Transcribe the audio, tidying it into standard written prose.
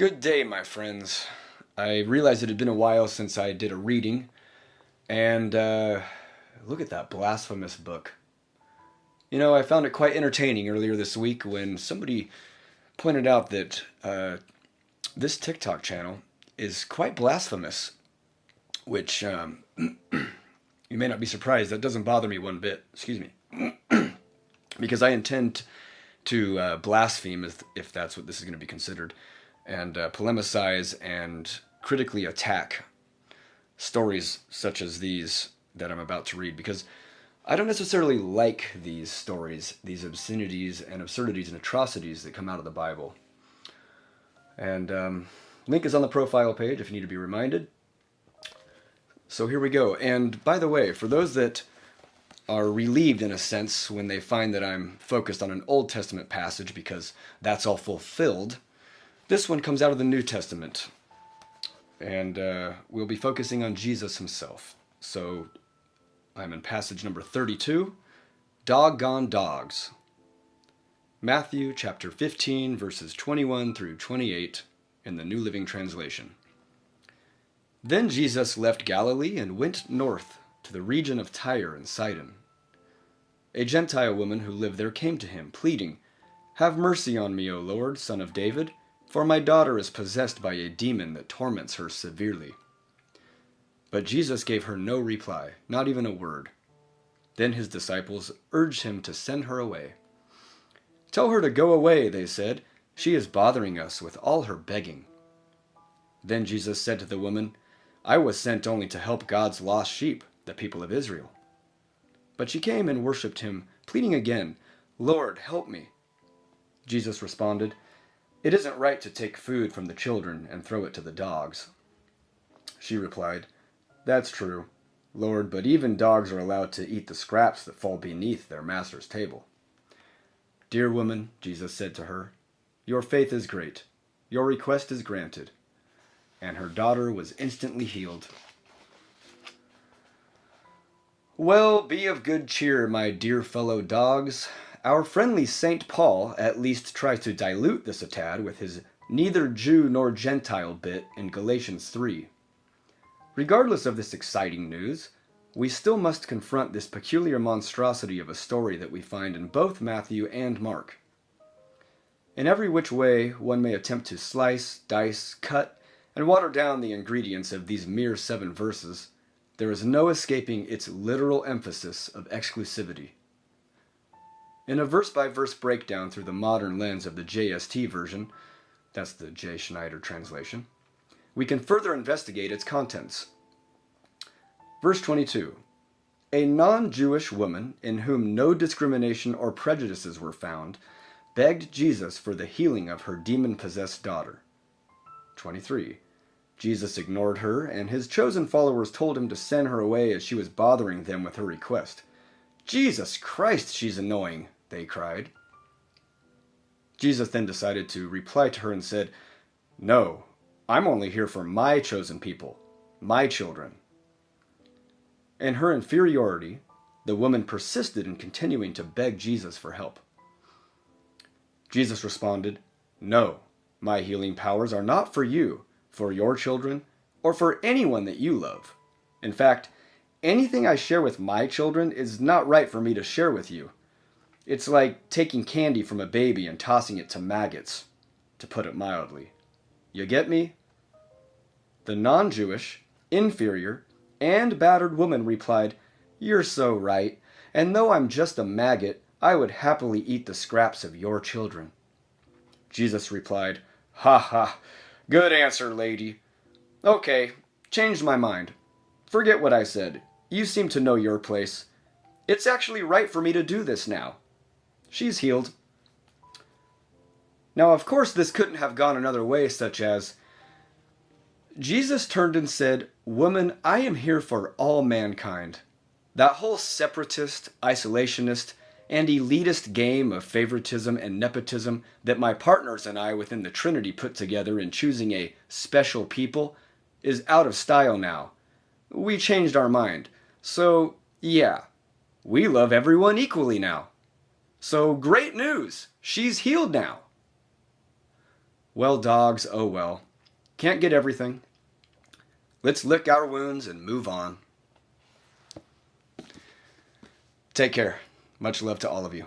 Good day, my friends. I realized it had been a while since I did a reading, and look at that blasphemous book. I found it quite entertaining earlier this week when somebody pointed out that this TikTok channel is quite blasphemous, which you may not be surprised. That doesn't bother me one bit. Excuse me. Because I intend to blaspheme, if that's what this is going to be considered, and polemicize and critically attack stories such as these that I'm about to read, because I don't necessarily like these stories, these obscenities and absurdities and atrocities that come out of the Bible. And link is on the profile page if you need to be reminded. So here we go. And by the way, for those that are relieved in a sense when they find that I'm focused on an Old Testament passage because that's all fulfilled, this one comes out of the New Testament, and we'll be focusing on Jesus himself. So I'm in passage number 32, Doggone Dogs. Matthew chapter 15, verses 21 through 28 in the New Living Translation. Then Jesus left Galilee and went north to the region of Tyre and Sidon. A Gentile woman who lived there came to him, pleading, "Have mercy on me, O Lord, Son of David, for my daughter is possessed by a demon that torments her severely." But Jesus gave her no reply, not even a word. Then his disciples urged him to send her away. "Tell her to go away," they said. "She is bothering us with all her begging." Then Jesus said to the woman, "I was sent only to help God's lost sheep, the people of Israel." But she came and worshipped him, pleading again, "Lord, help me." Jesus responded, "It isn't right to take food from the children and throw it to the dogs." She replied, "That's true, Lord, but even dogs are allowed to eat the scraps that fall beneath their master's table." "Dear woman," Jesus said to her, "your faith is great. Your request is granted." And her daughter was instantly healed. Well, be of good cheer, my dear fellow dogs. Our friendly St. Paul at least tries to dilute this a tad with his neither Jew nor Gentile bit in Galatians 3. Regardless of this exciting news, we still must confront this peculiar monstrosity of a story that we find in both Matthew and Mark. In every which way one may attempt to slice, dice, cut, and water down the ingredients of these mere 7 verses, there is no escaping its literal emphasis of exclusivity. In a verse-by-verse breakdown through the modern lens of the JST version, that's the J. Schneider translation, we can further investigate its contents. Verse 22. A non-Jewish woman, in whom no discrimination or prejudices were found, begged Jesus for the healing of her demon-possessed daughter. 23. Jesus ignored her, and his chosen followers told him to send her away as she was bothering them with her request. "Jesus Christ, she's annoying," they cried. Jesus then decided to reply to her and said, "No, I'm only here for my chosen people, my children." In her inferiority, the woman persisted in continuing to beg Jesus for help. Jesus responded, "No, my healing powers are not for you, for your children, or for anyone that you love. In fact, anything I share with my children is not right for me to share with you. It's like taking candy from a baby and tossing it to maggots, to put it mildly. You get me?" The non-Jewish, inferior, and battered woman replied, "You're so right, and though I'm just a maggot, I would happily eat the scraps of your children." Jesus replied, "Ha ha, good answer, lady. Okay, changed my mind. Forget what I said. You seem to know your place. It's actually right for me to do this now." She's healed. Now, of course, this couldn't have gone another way, such as, Jesus turned and said, "Woman, I am here for all mankind." That whole separatist, isolationist, and elitist game of favoritism and nepotism that my partners and I within the Trinity put together in choosing a special people is out of style now. We changed our mind. So, yeah, we love everyone equally now. So, great news! She's healed now. Well, dogs, oh well. Can't get everything. Let's lick our wounds and move on. Take care. Much love to all of you.